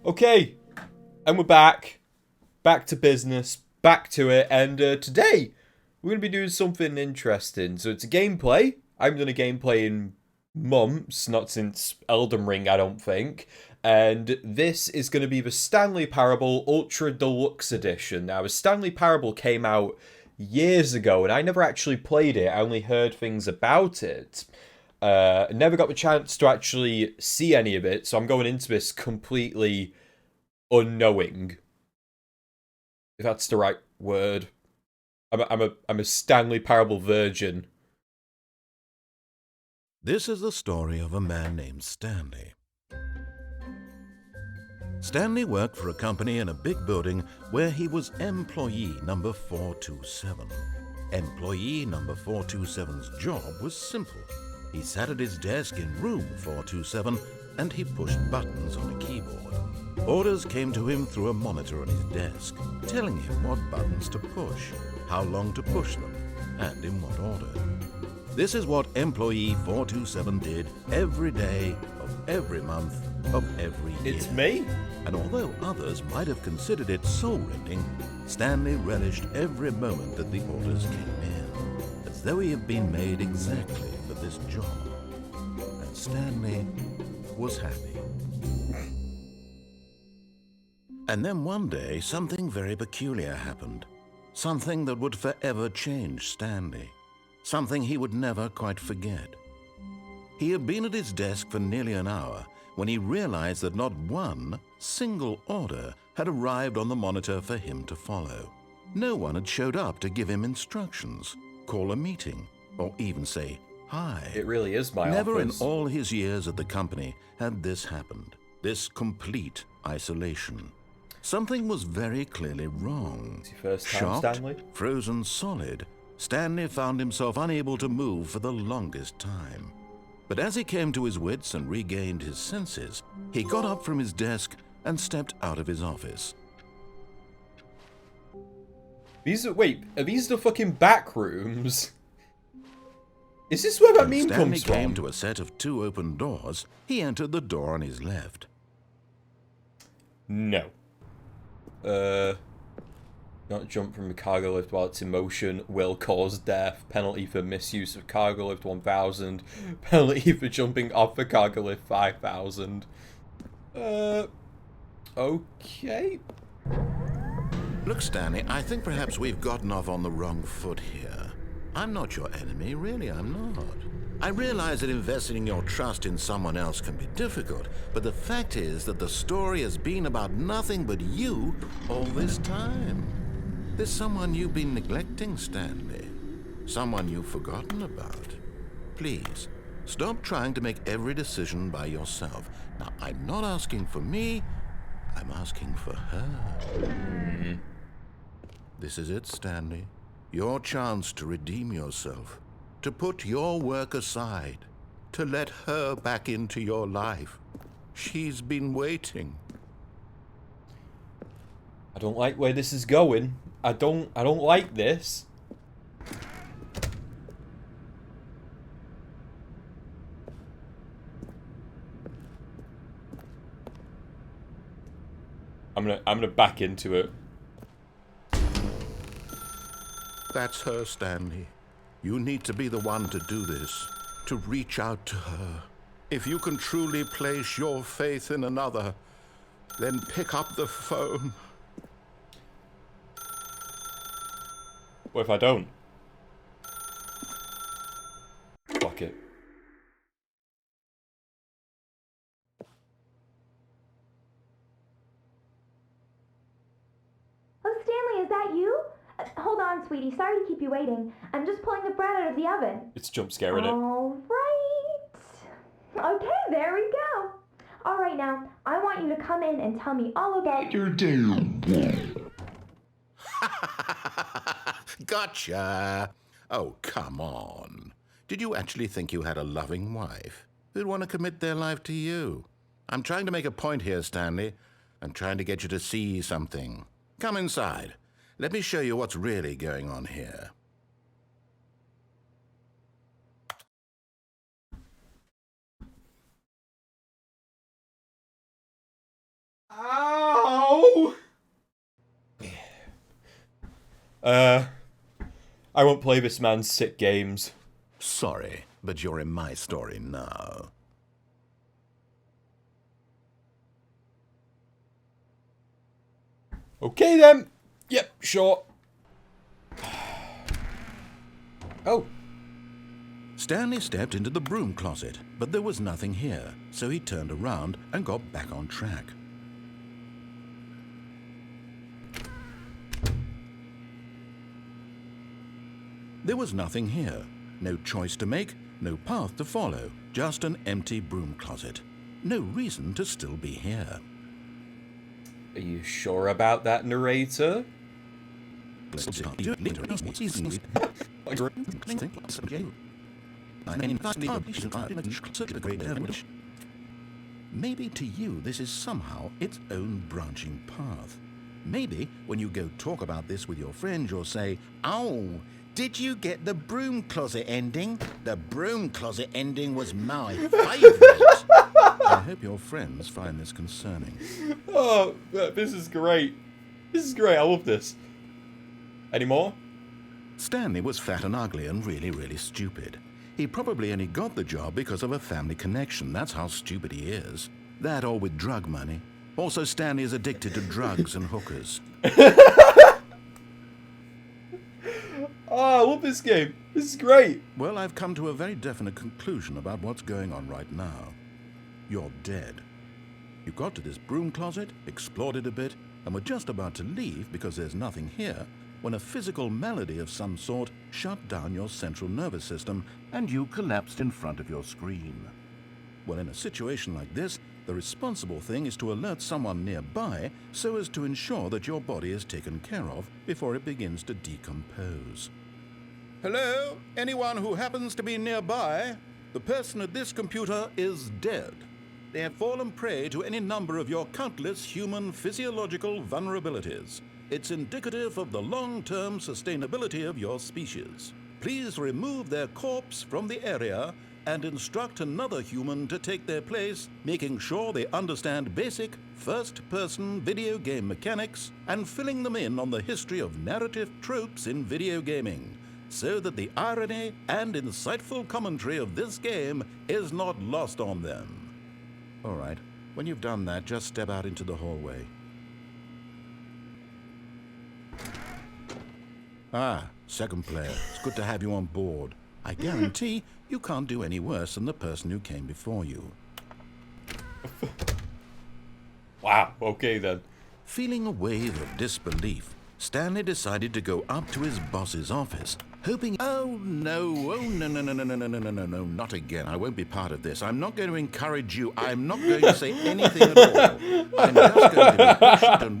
Okay, and we're back. Back to business. Back to it. And today, we're going to be doing something interesting. So it's a gameplay. I haven't done a gameplay in months. Not since Elden Ring, I don't think. And this is going to be the Stanley Parable Ultra Deluxe Edition. Now, the Stanley Parable came out years ago, and I never actually played it. I only heard things about it. Never got the chance to actually see any of it, so I'm going into this completely unknowing, if that's the right word. I'm a Stanley Parable virgin. This is the story of a man named Stanley. Stanley worked for a company in a big building where he was employee number 427. Employee number 427's job was simple. He sat at his desk in room 427 and he pushed buttons on a keyboard. Orders came to him through a monitor on his desk, telling him what buttons to push, how long to push them, and in what order. This is what employee 427 did every day of every month of every year. It's me? And although others might have considered it soul-rending, Stanley relished every moment that the orders came in, as though he had been made exactly for this job. And Stanley was happy. And then one day, something very peculiar happened. Something that would forever change Stanley. Something he would never quite forget. He had been at his desk for nearly an hour when he realized that not one single order had arrived on the monitor for him to follow. No one had showed up to give him instructions, call a meeting, or even say hi. It really is my Never office. in all his years at the company had this happened, this complete isolation. Something was very clearly wrong. It's your first time, Shocked, Stanley? frozen solid, Stanley found himself unable to move for the longest time. But as he came to his wits and regained his senses, he got up from his desk and stepped out of his office. Are these the fucking back rooms? Is this where that When meme Stanley comes came from? to a set of two open doors, he entered the door on his left. No. Not jump from a cargo lift while it's in motion will cause death. Penalty for misuse of cargo lift 1,000. Penalty for jumping off the cargo lift 5,000. Okay. Look, Stanley, I think perhaps we've gotten off on the wrong foot here. I'm not your enemy, really, I'm not. I realize that investing your trust in someone else can be difficult, but the fact is that the story has been about nothing but you all this time. There's someone you've been neglecting, Stanley. Someone you've forgotten about. Please, stop trying to make every decision by yourself. Now, I'm not asking for me, I'm asking for her. This is it, Stanley. Your chance to redeem yourself. To put your work aside, to let her back into your life. She's been waiting. I don't like where this is going. I don't like this. I'm gonna back into it. That's her, Stanley. You need to be the one to do this, to reach out to her. If you can truly place your faith in another, then pick up the phone. What if I don't? Fuck it. Oh, Stanley, is that you? Hold on, sweetie. Sorry to keep you waiting. I'm just pulling the bread out of the oven. It's jump scare, innit? All right. Okay, there we go. All right, now, I want you to come in and tell me all about your day. Gotcha. Oh, come on. Did you actually think you had a loving wife who'd want to commit their life to you? I'm trying to make a point here, Stanley. I'm trying to get you to see something. Come inside. Let me show you what's really going on here. Ah! I won't play this man's sick games. Sorry, but you're in my story now. Okay then. Yep, sure. Oh. Stanley stepped into the broom closet, but there was nothing here, so he turned around and got back on track. There was nothing here. No choice to make, no path to follow, just an empty broom closet. No reason to still be here. Are you sure about that, narrator? Maybe to you this is somehow its own branching path. Maybe when you go talk about this with your friend, you'll say, "Oh, did you get the broom closet ending? The broom closet ending was my favourite." I hope your friends find this concerning. Oh, this is great. This is great. I love this. Any more? Stanley was fat and ugly and really, really stupid. He probably only got the job because of a family connection. That's how stupid he is. That or with drug money. Also, Stanley is addicted to drugs and hookers. Oh, I love this game. This is great. Well, I've come to a very definite conclusion about what's going on right now. You're dead. You got to this broom closet, explored it a bit, and were just about to leave because there's nothing here, when a physical malady of some sort shut down your central nervous system and you collapsed in front of your screen. Well, in a situation like this, the responsible thing is to alert someone nearby so as to ensure that your body is taken care of before it begins to decompose. Hello? Anyone who happens to be nearby? The person at this computer is dead. They have fallen prey to any number of your countless human physiological vulnerabilities. It's indicative of the long-term sustainability of your species. Please remove their corpse from the area and instruct another human to take their place, making sure they understand basic first-person video game mechanics and filling them in on the history of narrative tropes in video gaming, so that the irony and insightful commentary of this game is not lost on them. All right, when you've done that, just step out into the hallway. Ah, second player. It's good to have you on board. I guarantee you can't do any worse than the person who came before you. Wow, okay then. Feeling a wave of disbelief, Stanley decided to go up to his boss's office, hoping, oh no, not again. I won't be part of this. I'm not going to encourage you. I'm not going to say anything at all. I'm just going to be patient and